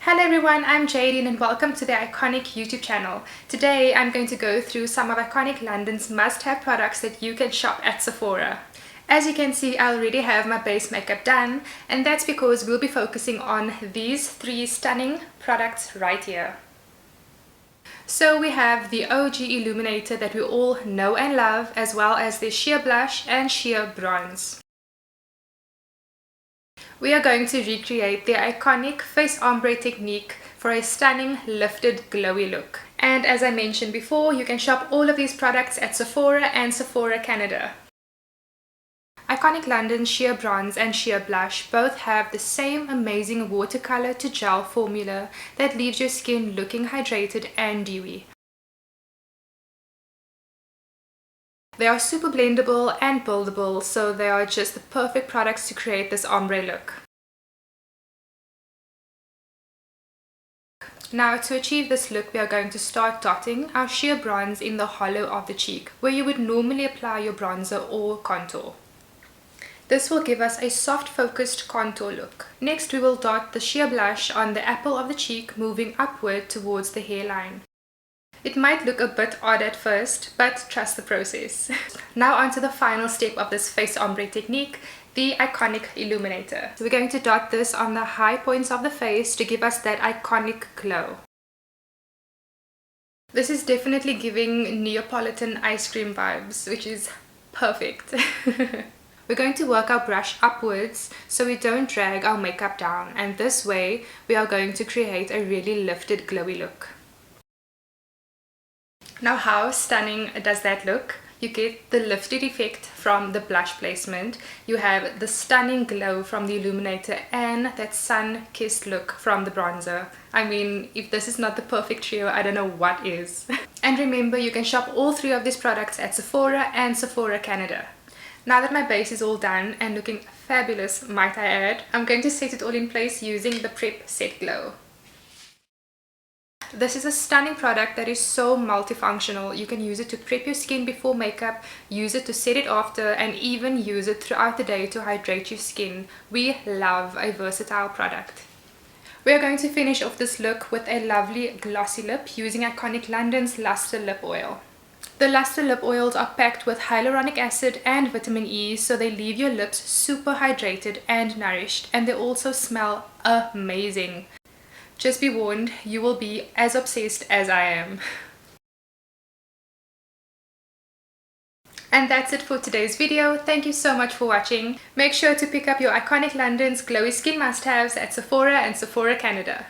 Hello everyone, I'm Jadine and welcome to the Iconic YouTube channel. Today I'm going to go through some of Iconic London's must-have products that you can shop at Sephora. As you can see, I already have my base makeup done, and that's because we'll be focusing on these three stunning products right here. So we have the OG Illuminator that we all know and love, as well as the sheer blush and sheer bronze. We are going to recreate the iconic face ombre technique for a stunning lifted glowy look. And as I mentioned before, you can shop all of these products at Sephora and Sephora Canada. Iconic London Sheer Bronze and Sheer Blush both have the same amazing watercolor to gel formula that leaves your skin looking hydrated and dewy. They are super blendable and buildable, so they are just the perfect products to create this ombre look. Now, to achieve this look, we are going to start dotting our sheer bronze in the hollow of the cheek, where you would normally apply your bronzer or contour. This will give us a soft focused contour look. Next, we will dot the sheer blush on the apple of the cheek, moving upward towards the hairline. It might look a bit odd at first, but trust the process. Now onto the final step of this face ombre technique, the iconic Illuminator. So we're going to dot this on the high points of the face to give us that iconic glow. This is definitely giving Neapolitan ice cream vibes, which is perfect. We're going to work our brush upwards so we don't drag our makeup down, and this way we are going to create a really lifted glowy look. Now, how stunning does that look? You get the lifted effect from the blush placement, you have the stunning glow from the Illuminator, and that sun-kissed look from the bronzer. I mean, if this is not the perfect trio, I don't know what is. And remember, you can shop all three of these products at Sephora and Sephora Canada. Now that my base is all done and looking fabulous, might I add, I'm going to set it all in place using the Prep Set Glow. This is a stunning product that is so multifunctional. You can use it to prep your skin before makeup, use it to set it after, and even use it throughout the day to hydrate your skin. We love a versatile product. We are going to finish off this look with a lovely glossy lip using Iconic London's Lustre Lip Oil. The Lustre Lip Oils are packed with hyaluronic acid and vitamin E, so they leave your lips super hydrated and nourished, and they also smell amazing. Just be warned, you will be as obsessed as I am. And that's it for today's video. Thank you so much for watching. Make sure to pick up your Iconic London's glowy skin must-haves at Sephora and Sephora Canada.